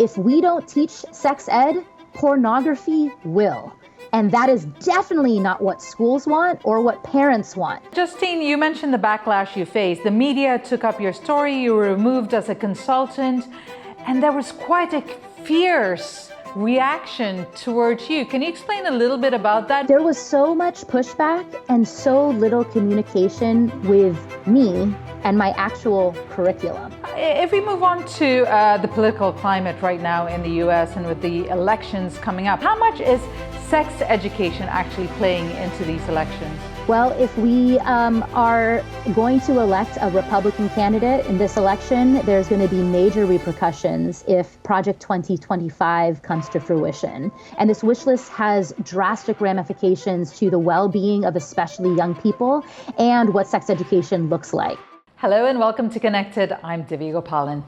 If we don't teach sex ed, pornography will. And that is definitely not what schools want or what parents want. Justine, you mentioned the backlash you faced. The media took up your story, you were removed as a consultant, and there was quite a fierce reaction towards you. Can you explain a little bit about that? There was so much pushback and so little communication with me and my actual curriculum. If we move on to the political climate right now in the US and with the elections coming up, how much is sex education actually playing into these elections? Well, if we are going to elect a Republican candidate in this election, there's going to be major repercussions if Project 2025 comes to fruition. And this wish list has drastic ramifications to the well-being of especially young people and what sex education looks like. Hello and welcome to Connected. I'm Divya Gopalan.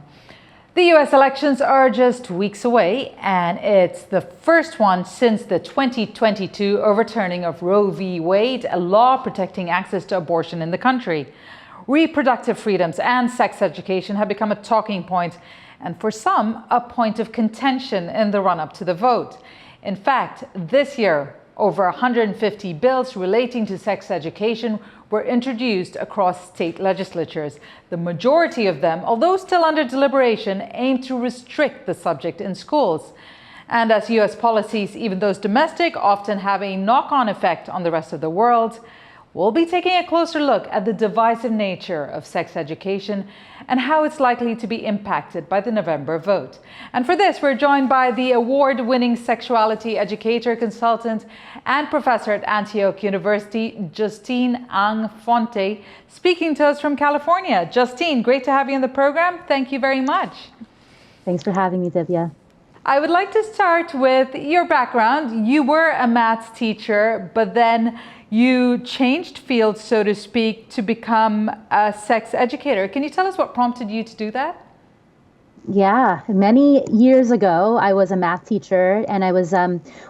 The US elections are just weeks away, and it's the first one since the 2022 overturning of Roe v. Wade, a law protecting access to abortion in the country. Reproductive freedoms and sex education have become a talking point, and for some, a point of contention in the run-up to the vote. In fact, this year, over 150 bills relating to sex education were introduced across state legislatures. The majority of them, although still under deliberation, aim to restrict the subject in schools. And as US policies, even those domestic, often have a knock-on effect on the rest of the world, we'll be taking a closer look at the divisive nature of sex education and how it's likely to be impacted by the November vote. And for this, we're joined by the award-winning sexuality educator, consultant, and professor at Antioch University, Justine Ang Fonte, speaking to us from California. Justine, great to have you on the program. Thank you very much. Thanks for having me, Divya. I would like to start with your background. You were a maths teacher, but then you changed fields, so to speak, to become a sex educator. Can you tell us what prompted you to do that? Yeah, many years ago, I was a math teacher and I was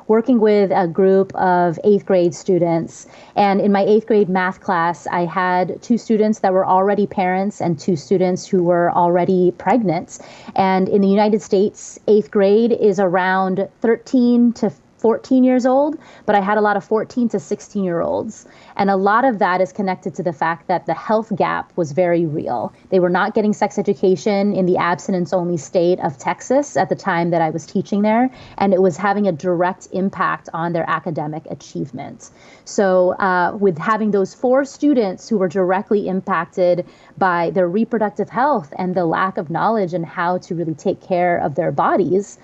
working with a group of 8th grade students. And in my 8th grade math class, I had 2 students that were already parents and 2 students who were already pregnant. And in the United States, 8th grade is around 13 to 14 years old, but I had a lot of 14 to 16-year-olds. And a lot of that is connected to the fact that the health gap was very real. They were not getting sex education in the abstinence-only state of Texas at the time that I was teaching there, and it was having a direct impact on their academic achievement. So with having those 4 students who were directly impacted by their reproductive health and the lack of knowledge and how to really take care of their bodies,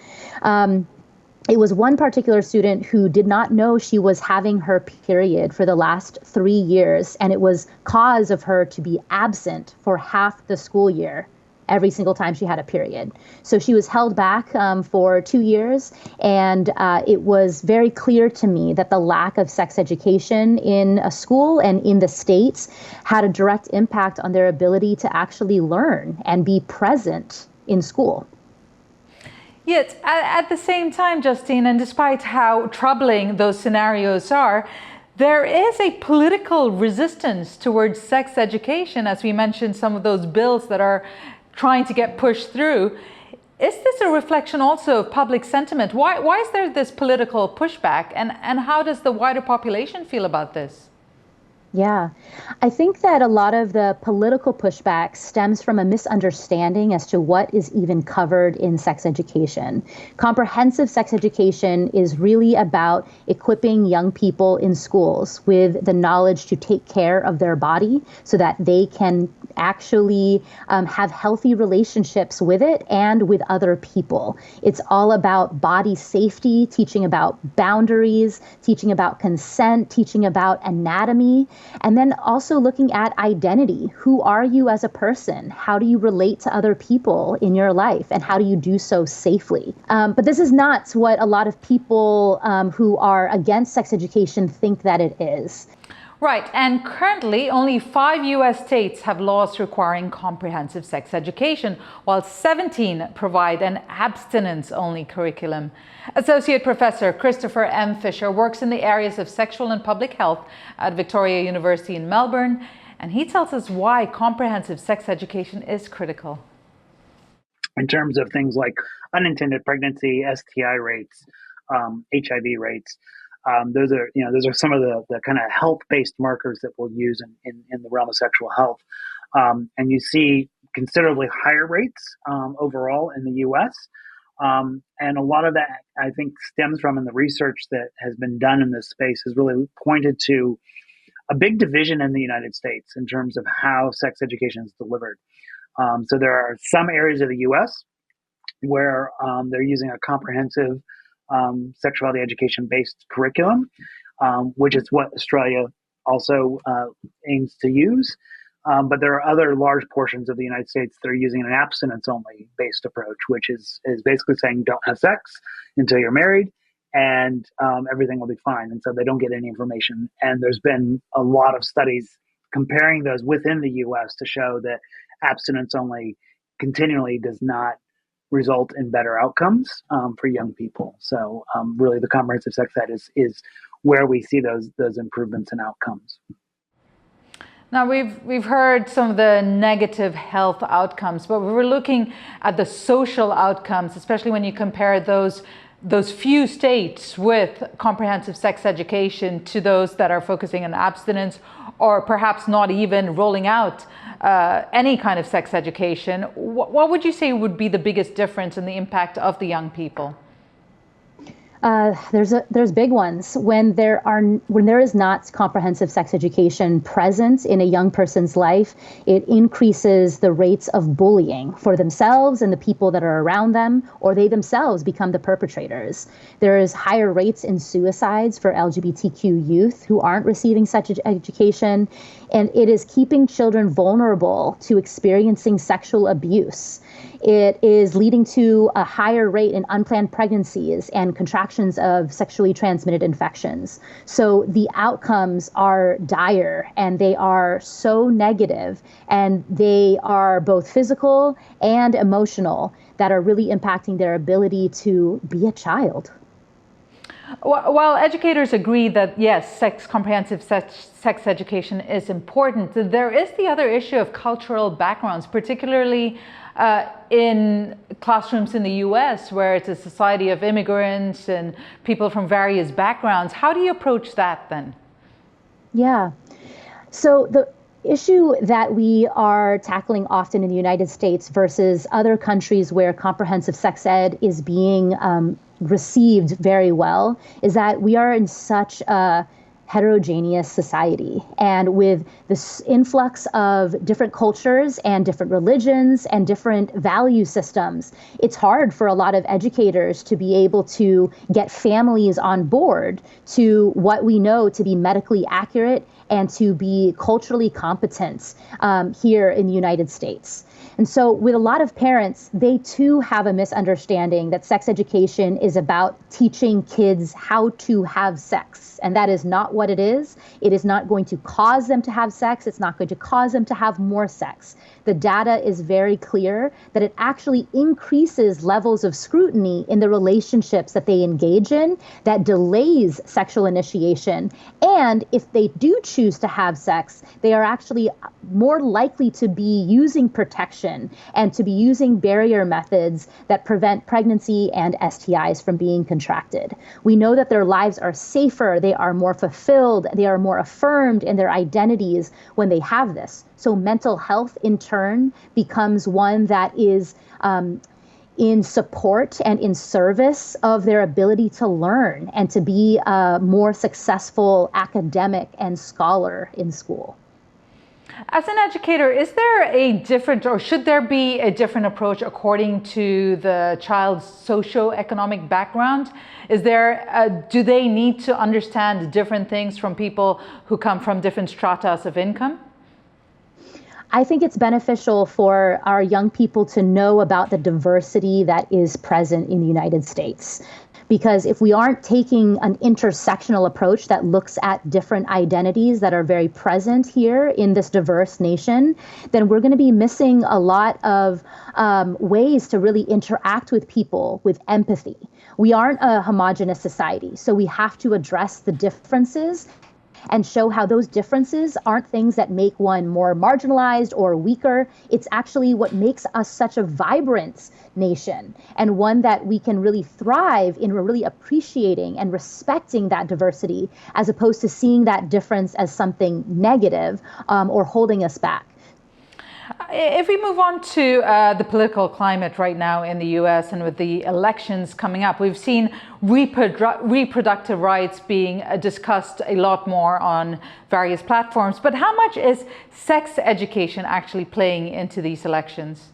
it was one particular student who did not know she was having her period for the last 3 years, and it was cause of her to be absent for half the school year every single time she had a period. So she was held back for 2 years, and it was very clear to me that the lack of sex education in a school and in the States had a direct impact on their ability to actually learn and be present in school. Yet, at the same time, Justine, and despite how troubling those scenarios are, there is a political resistance towards sex education, as we mentioned some of those bills that are trying to get pushed through. Is this a reflection also of public sentiment? Why is there this political pushback, and how does the wider population feel about this? Yeah, I think that a lot of the political pushback stems from a misunderstanding as to what is even covered in sex education. Comprehensive sex education is really about equipping young people in schools with the knowledge to take care of their body so that they can actually have healthy relationships with it and with other people. It's all about body safety, teaching about boundaries, teaching about consent, teaching about anatomy. And then also looking at identity. Who are you as a person? How do you relate to other people in your life? And how do you do so safely? But this is not what a lot of people who are against sex education think that it is. Right, and currently only 5 US states have laws requiring comprehensive sex education, while 17 provide an abstinence-only curriculum. Associate Professor Christopher M. Fisher works in the areas of sexual and public health at Victoria University in Melbourne, and he tells us why comprehensive sex education is critical. in terms of things like unintended pregnancy, STI rates, HIV rates. Those are some of the kind of health-based markers that we'll use in the realm of sexual health. And you see considerably higher rates overall in the U.S. And a lot of that, I think, stems from, in the research that has been done in this space, has really pointed to a big division in the United States in terms of how sex education is delivered. So there are some areas of the U.S. where they're using a comprehensive sexuality education-based curriculum, which is what Australia also aims to use. But there are other large portions of the United States that are using an abstinence-only based approach, which is basically saying don't have sex until you're married, and everything will be fine. And so they don't get any information. And there's been a lot of studies comparing those within the U.S. to show that abstinence-only continually does not result in better outcomes for young people. So really the comprehensive sex ed is where we see those improvements in outcomes. Now, we've heard some of the negative health outcomes, but we're looking at the social outcomes, especially when you compare those few states with comprehensive sex education to those that are focusing on abstinence, or perhaps not even rolling out any kind of sex education. What would you say would be the biggest difference in the impact of the young people? There's big ones. When there is not comprehensive sex education present in a young person's life, it increases the rates of bullying for themselves and the people that are around them, or they themselves become the perpetrators. There is higher rates in suicides for LGBTQ youth who aren't receiving such education, and it is keeping children vulnerable to experiencing sexual abuse. It is leading to a higher rate in unplanned pregnancies and contractions of sexually transmitted infections. So the outcomes are dire, and they are so negative, and they are both physical and emotional, that are really impacting their ability to be a child. While educators agree that, yes, comprehensive sex education is important, there is the other issue of cultural backgrounds, particularly in classrooms in the US, where it's a society of immigrants and people from various backgrounds. How do you approach that then? Yeah. So the issue that we are tackling often in the United States versus other countries where comprehensive sex ed is being received very well is that we are in such a heterogeneous society, and with this influx of different cultures and different religions and different value systems, it's hard for a lot of educators to be able to get families on board to what we know to be medically accurate and to be culturally competent here in the United States. And so with a lot of parents, they too have a misunderstanding that sex education is about teaching kids how to have sex. And that is not what it is. It is not going to cause them to have sex. It's not going to cause them to have more sex. The data is very clear that it actually increases levels of scrutiny in the relationships that they engage in, that delays sexual initiation. And if they do choose to have sex, they are actually more likely to be using protection and to be using barrier methods that prevent pregnancy and STIs from being contracted. We know that their lives are safer, they are more fulfilled, they are more affirmed in their identities when they have this. So mental health, in turn, becomes one that is in support and in service of their ability to learn and to be a more successful academic and scholar in school. As an educator, is there a different, or should there be a different approach according to the child's socioeconomic background? Do they need to understand different things from people who come from different stratas of income? I think it's beneficial for our young people to know about the diversity that is present in the United States. Because if we aren't taking an intersectional approach that looks at different identities that are very present here in this diverse nation, then we're going to be missing a lot of ways to really interact with people with empathy. We aren't a homogenous society, so we have to address the differences and show how those differences aren't things that make one more marginalized or weaker. It's actually what makes us such a vibrant nation, and one that we can really thrive in really appreciating and respecting that diversity, as opposed to seeing that difference as something negative or holding us back. If we move on to the political climate right now in the US and with the elections coming up, we've seen reproductive rights being discussed a lot more on various platforms. But how much is sex education actually playing into these elections?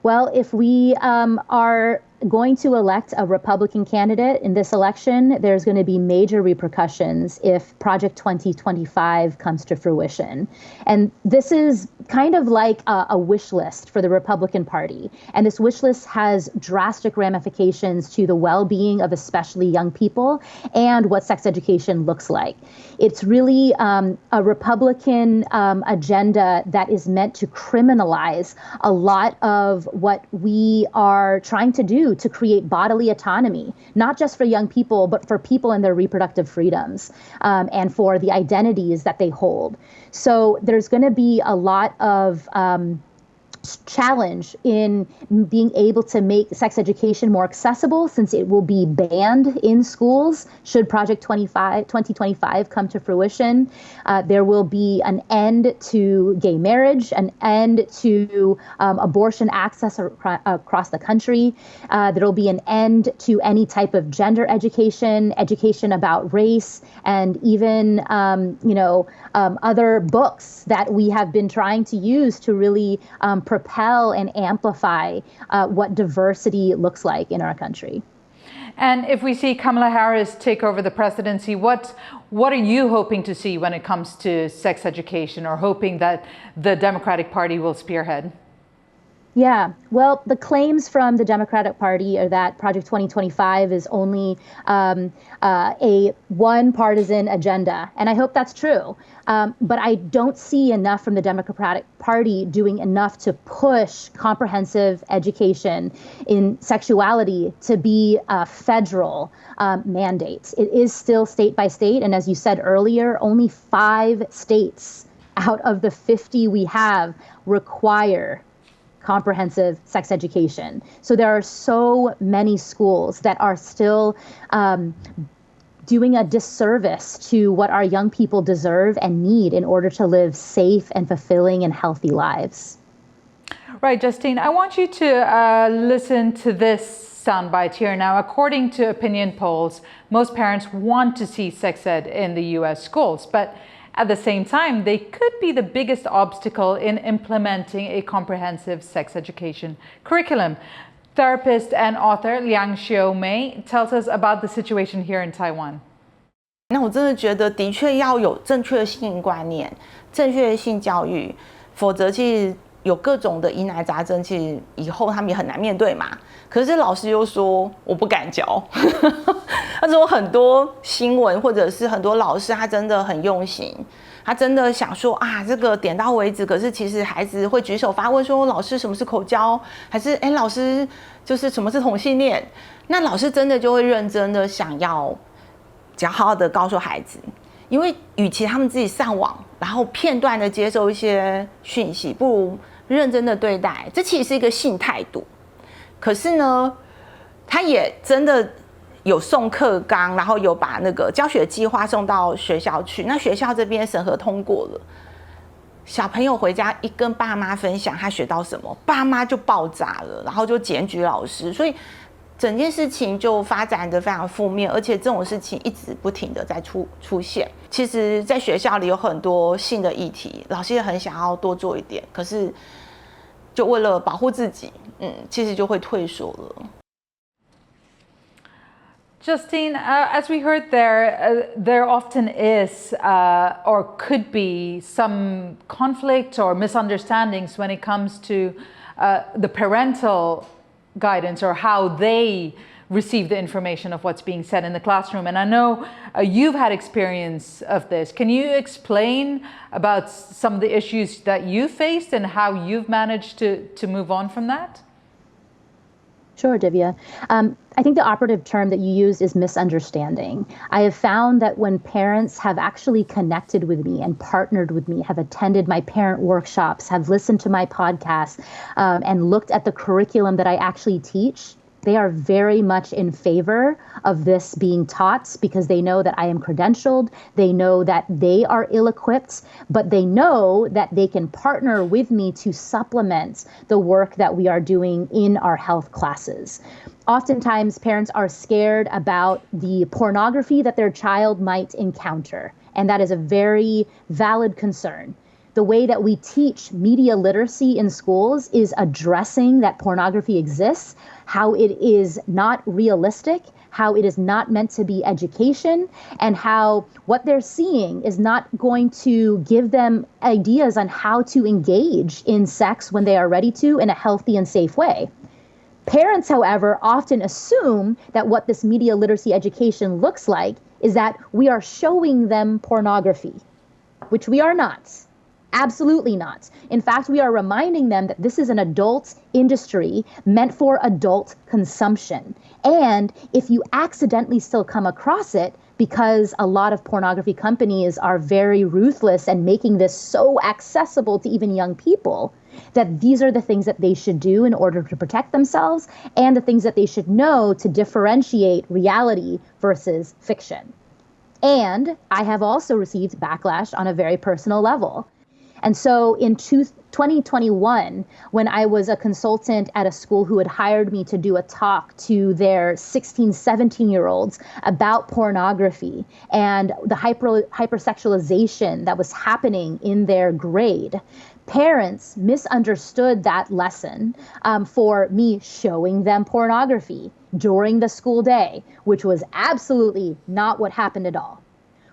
Well, if we are going to elect a Republican candidate in this election, there's going to be major repercussions if Project 2025 comes to fruition. And this is kind of like a wish list for the Republican Party. And this wish list has drastic ramifications to the well-being of especially young people and what sex education looks like. It's really a Republican agenda that is meant to criminalize a lot of what we are trying to do to create bodily autonomy, not just for young people, but for people and their reproductive freedoms and for the identities that they hold. So there's going to be a lot of challenge in being able to make sex education more accessible, since it will be banned in schools should Project 2025 come to fruition. There will be an end to gay marriage, an end to abortion access across the country. There will be an end to any type of gender education, education about race, and even other books that we have been trying to use to really propel and amplify what diversity looks like in our country. And if we see Kamala Harris take over the presidency, what are you hoping to see when it comes to sex education, or hoping that the Democratic Party will spearhead? Yeah, well, the claims from the Democratic Party are that Project 2025 is only a one partisan agenda. And I hope that's true. But I don't see enough from the Democratic Party doing enough to push comprehensive education in sexuality to be a federal mandate. It is still state by state. And as you said earlier, only 5 states out of the 50 we have require comprehensive sex education. So there are so many schools that are still doing a disservice to what our young people deserve and need in order to live safe and fulfilling and healthy lives. Right, Justine, I want you to listen to this soundbite here. Now, according to opinion polls, most parents want to see sex ed in the US schools, but at the same time, they could be the biggest obstacle in implementing a comprehensive sex education curriculum. Therapist and author Liang Xiaomei tells us about the situation here in Taiwan. 那我真的觉得，的确要有正确的性观念、正确的性教育，否则其实有各种的疑难杂症，其实以后他们也很难面对嘛。可是老师又说我不敢教，他说很多新闻或者是很多老师他真的很用心，他真的想说啊这个点到为止，可是其实孩子会举手发问说老师什么是口交，还是老师就是什么是同性恋，那老师真的就会认真的想要好好的告诉孩子，因为与其他们自己上网然后片段的接受一些讯息，不如认真的对待，这其实是一个性态度。可是呢，他也真的有送课纲，然后有把那个教学计划送到学校去。那学校这边审核通过了，小朋友回家一跟爸妈分享他学到什么，爸妈就爆炸了，然后就检举老师，所以整件事情就发展得非常负面，而且这种事情一直不停的在出现。其实，在学校里有很多性的议题，老师也很想要多做一点，可是就为了保护自己，其实就会退缩了。Justine, as we heard there, there often is or could be some conflict or misunderstandings when it comes to the parental guidance or how they receive the information of what's being said in the classroom. And I know you've had experience of this. Can you explain about some of the issues that you faced and how you've managed to move on from that? Sure, Divya. I think the operative term that you used is misunderstanding. I have found that when parents have actually connected with me and partnered with me, have attended my parent workshops, have listened to my podcast, and looked at the curriculum that I actually teach, they are very much in favor of this being taught because they know that I am credentialed. They know that they are ill-equipped, but they know that they can partner with me to supplement the work that we are doing in our health classes. Oftentimes, parents are scared about the pornography that their child might encounter, and that is a very valid concern. The way that we teach media literacy in schools is addressing that pornography exists, how it is not realistic, how it is not meant to be education, and how what they're seeing is not going to give them ideas on how to engage in sex when they are ready to in a healthy and safe way. Parents, however, often assume that what this media literacy education looks like is that we are showing them pornography, which we are not. Absolutely not. In fact, we are reminding them that this is an adult industry meant for adult consumption. And if you accidentally still come across it, because a lot of pornography companies are very ruthless and making this so accessible to even young people, that these are the things that they should do in order to protect themselves and the things that they should know to differentiate reality versus fiction. And I have also received backlash on a very personal level. And so in 2021, when I was a consultant at a school who had hired me to do a talk to their 16, 17-year-olds about pornography and the hypersexualization that was happening in their grade, parents misunderstood that lesson for me showing them pornography during the school day, which was absolutely not what happened at all.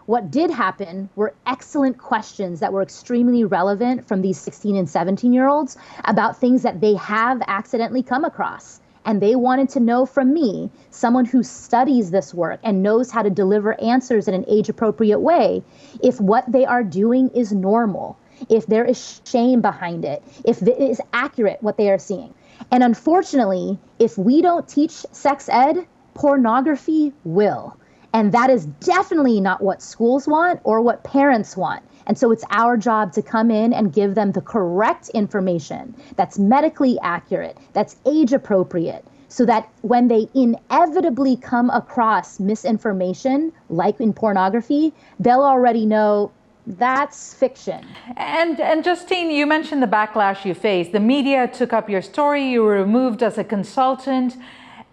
What did happen were excellent questions that were extremely relevant from these 16 and 17-year-olds about things that they have accidentally come across. And they wanted to know from me, someone who studies this work and knows how to deliver answers in an age-appropriate way, if what they are doing is normal, if there is shame behind it, if it is accurate what they are seeing. And unfortunately, if we don't teach sex ed, pornography will. And that is definitely not what schools want or what parents want. And so it's our job to come in and give them the correct information that's medically accurate, that's age appropriate, so that when they inevitably come across misinformation, like in pornography, they'll already know that's fiction. And Justine, you mentioned the backlash you faced. The media took up your story, you were removed as a consultant,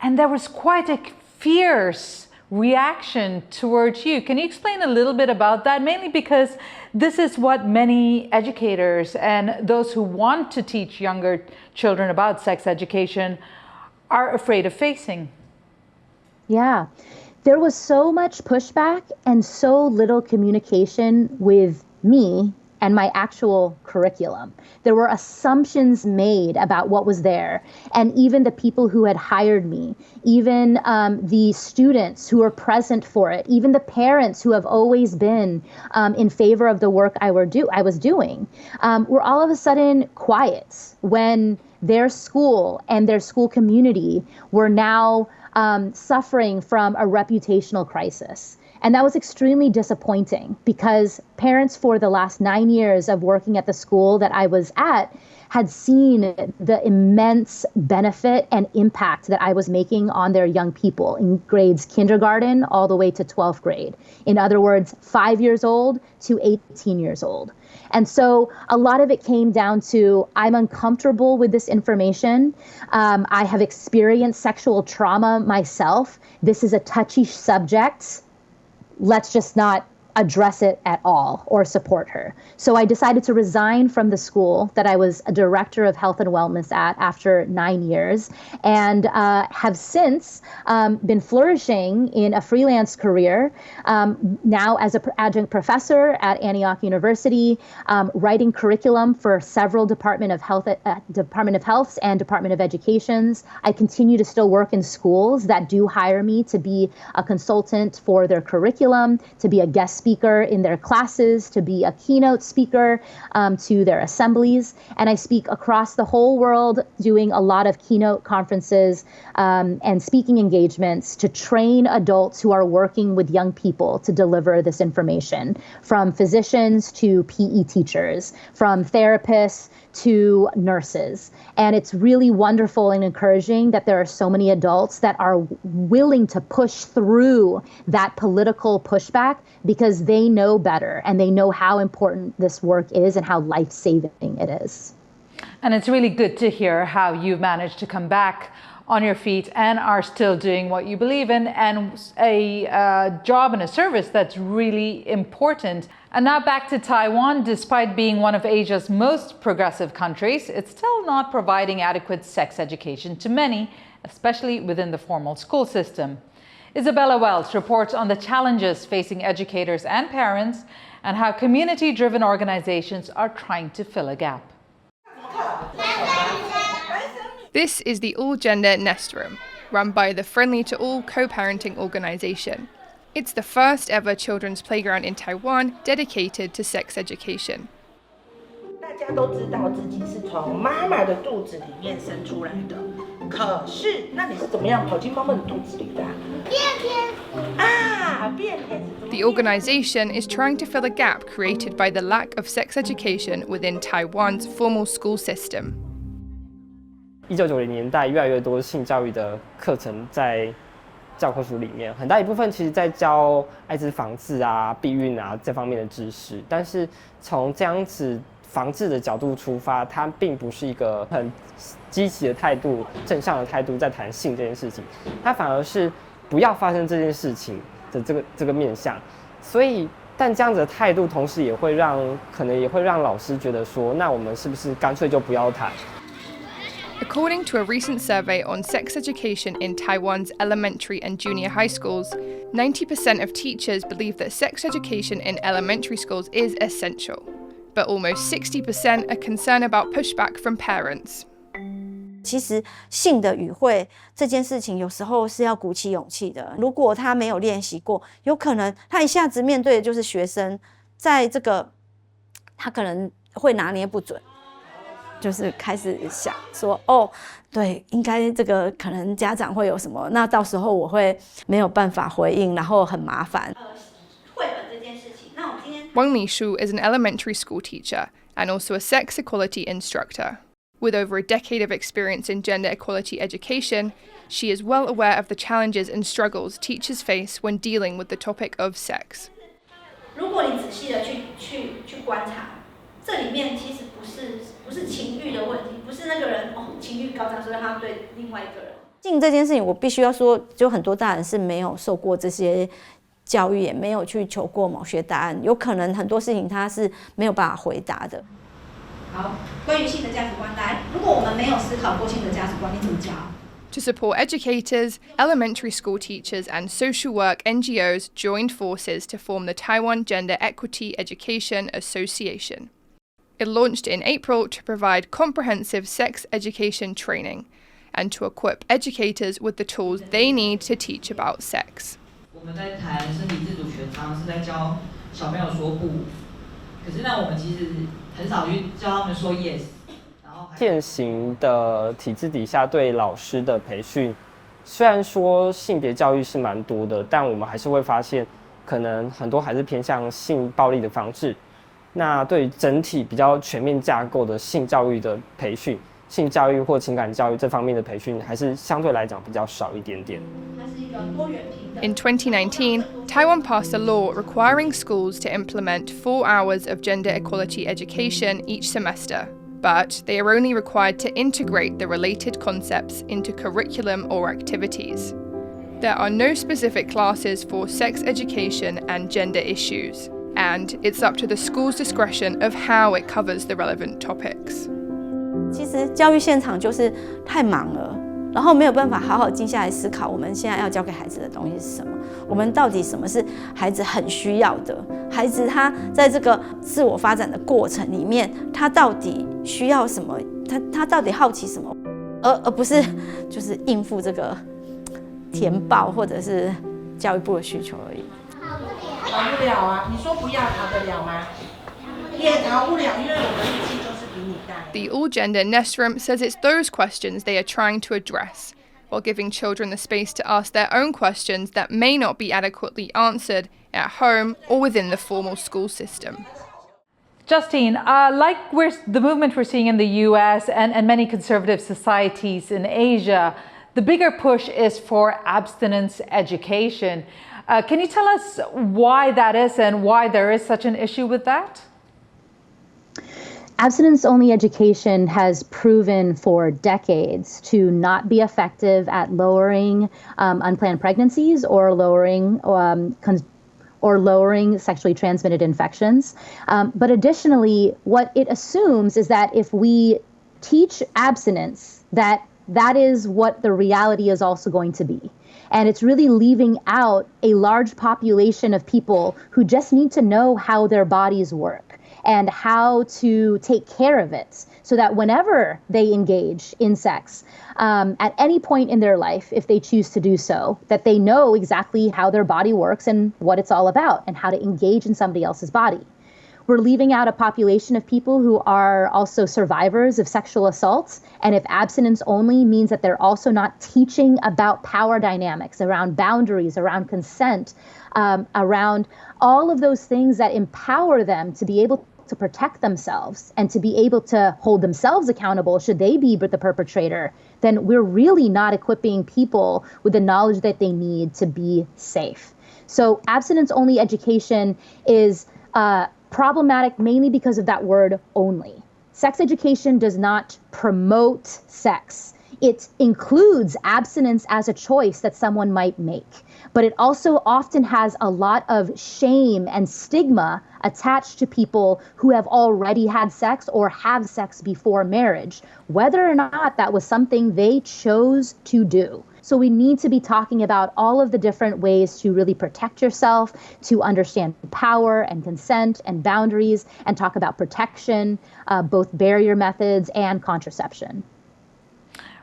and there was quite a fierce reaction towards you. Can you explain a little bit about that? Mainly because this is what many educators and those who want to teach younger children about sex education are afraid of facing. Yeah, there was so much pushback and so little communication with me and my actual curriculum. There were assumptions made about what was there. And even the people who had hired me, even the students who were present for it, even the parents who have always been in favor of the work I was doing, were all of a sudden quiet when their school and their school community were now suffering from a reputational crisis. And that was extremely disappointing because parents for the last 9 years of working at the school that I was at had seen the immense benefit and impact that I was making on their young people in grades kindergarten all the way to 12th grade. In other words, 5 years old to 18 years old. And so a lot of it came down to, I'm uncomfortable with this information. I have experienced sexual trauma myself. This is a touchy subject. Let's just not address it at all or support her. So I decided to resign from the school that I was a director of health and wellness at after 9 years, and have since been flourishing in a freelance career, now as an adjunct professor at Antioch University, writing curriculum for several Department of Healths and Department of Educations. I continue to still work in schools that do hire me to be a consultant for their curriculum, to be a guest speaker in their classes, to be a keynote speaker to their assemblies. And I speak across the whole world, doing a lot of keynote conferences and speaking engagements to train adults who are working with young people to deliver this information, from physicians to PE teachers, from therapists to nurses. And it's really wonderful and encouraging that there are so many adults that are willing to push through that political pushback because they know better and they know how important this work is and how life-saving it is. And it's really good to hear how you've managed to come back on your feet and are still doing what you believe in, and a job and a service that's really important. And now back to Taiwan. Despite being one of Asia's most progressive countries, it's still not providing adequate sex education to many, especially within the formal school system. Isabella Welch reports on the challenges facing educators and parents and how community-driven organizations are trying to fill a gap. This is the all-gender Nest Room, run by the Friendly to All co-parenting organization. It's the first ever children's playground in Taiwan dedicated to sex education. 大家都知道自己是从妈妈的肚子里面生出来的，可是那你是怎么样跑进妈妈的肚子里的？便便啊，便便。The organization is trying to fill a gap created by the lack of sex education within Taiwan's formal school system. 1990年代，越来越多性教育的课程在教科书里面，很大一部分其实在教艾滋防治啊、避孕啊这方面的知识。但是从这样子防治的角度出发，它并不是一个很积极的态度、正向的态度在谈性这件事情，它反而是不要发生这件事情的这个面向。所以，但这样子的态度，同时可能也会让老师觉得说，那我们是不是干脆就不要谈？ According to a recent survey on sex education in Taiwan's elementary and junior high schools, 90% of teachers believe that sex education in elementary schools is essential, but almost 60% are concerned about pushback from parents. 其实性的语汇这件事情有时候是要鼓起勇气的。如果他没有练习过，有可能他一下子面对的就是学生，在这个他可能会拿捏不准。 就是开始想说，哦，对，应该这个可能家长会有什么，那到时候我会没有办法回应，然后很麻烦。绘本这件事情，那我今天 Wang Lishu is an elementary school teacher and also a sex equality instructor. With over a decade of experience in gender equality education, she is well aware of the challenges and struggles teachers face when dealing with the topic of sex. 如果你仔细的去观察，这里面其实不是情欲的问题，不是那个人情欲高涨，所以他对另外一个人。性这件事情，我必须要说，就很多大人是没有受过这些教育，也没有去求过某些答案，有可能很多事情他是没有办法回答的。好，关于性的价值观，来，如果我们没有思考过性的价值观，你怎么教？ To support educators, elementary school teachers and social work NGOs joined forces to form the Taiwan Gender Equity Education Association. It launched in April to provide comprehensive sex education training and to equip educators with the tools they need to teach about sex. 我们在谈身体自主权，常常是在教小朋友说不，可是呢，我们其实很少去教他们说 yes。现行的体制底下对老师的培训，虽然说性别教育是蛮多的，但我们还是会发现，可能很多还是偏向性暴力的防治。 那对于整体比较全面架构的性教育的培训、性教育或情感教育这方面的培训，还是相对来讲比较少一点点。In 2019, Taiwan passed a law requiring schools to implement 4 hours of gender equality education each semester, but they are only required to integrate the related concepts into curriculum or activities. There are no specific classes for sex education and gender issues. And it's up to the school's discretion of how it covers the relevant topics. 其实教育现场就是太忙了，然后没有办法好好静下来思考，我们现在要教给孩子的东西是什么？我们到底什么是孩子很需要的？孩子他在这个自我发展的过程里面，他到底需要什么？他到底好奇什么？而不是就是应付这个填报或者是教育部的需求而已。逃不了啊！你说不要逃得了吗？也逃不了，因为我的力气就是比你大。 The all-gender nest room says it's those questions they are trying to address, while giving children the space to ask their own questions that may not be adequately answered at home or within the formal school system. Justine, like the movement we're seeing in the US and many conservative societies in Asia, the bigger push is for abstinence education. Can you tell us why that is and why there is such an issue with that? Abstinence-only education has proven for decades to not be effective at lowering unplanned pregnancies or lowering sexually transmitted infections. But additionally, what it assumes is that if we teach abstinence, that is what the reality is also going to be. And it's really leaving out a large population of people who just need to know how their bodies work and how to take care of it so that whenever they engage in sex, at any point in their life, if they choose to do so, that they know exactly how their body works and what it's all about and how to engage in somebody else's body. We're leaving out a population of people who are also survivors of sexual assaults. And if abstinence only means that they're also not teaching about power dynamics, around boundaries, around consent, around all of those things that empower them to be able to protect themselves and to be able to hold themselves accountable should they be the perpetrator, then we're really not equipping people with the knowledge that they need to be safe. So abstinence-only education is problematic mainly because of that word only. Sex education does not promote sex. It includes abstinence as a choice that someone might make, but it also often has a lot of shame and stigma attached to people who have already had sex or have sex before marriage, whether or not that was something they chose to do. So we need to be talking about all of the different ways to really protect yourself, to understand power and consent and boundaries, and talk about protection, both barrier methods and contraception.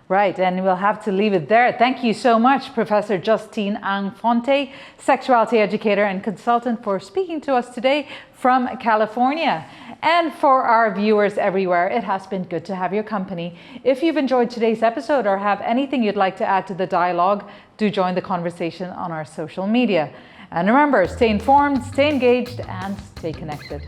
Right, and we'll have to leave it there. Thank you so much, Professor Justine Ang Fonte, sexuality educator and consultant, for speaking to us today from California. And for our viewers everywhere, it has been good to have your company. If you've enjoyed today's episode or have anything you'd like to add to the dialogue, do join the conversation on our social media. And remember, stay informed, stay engaged, and stay connected.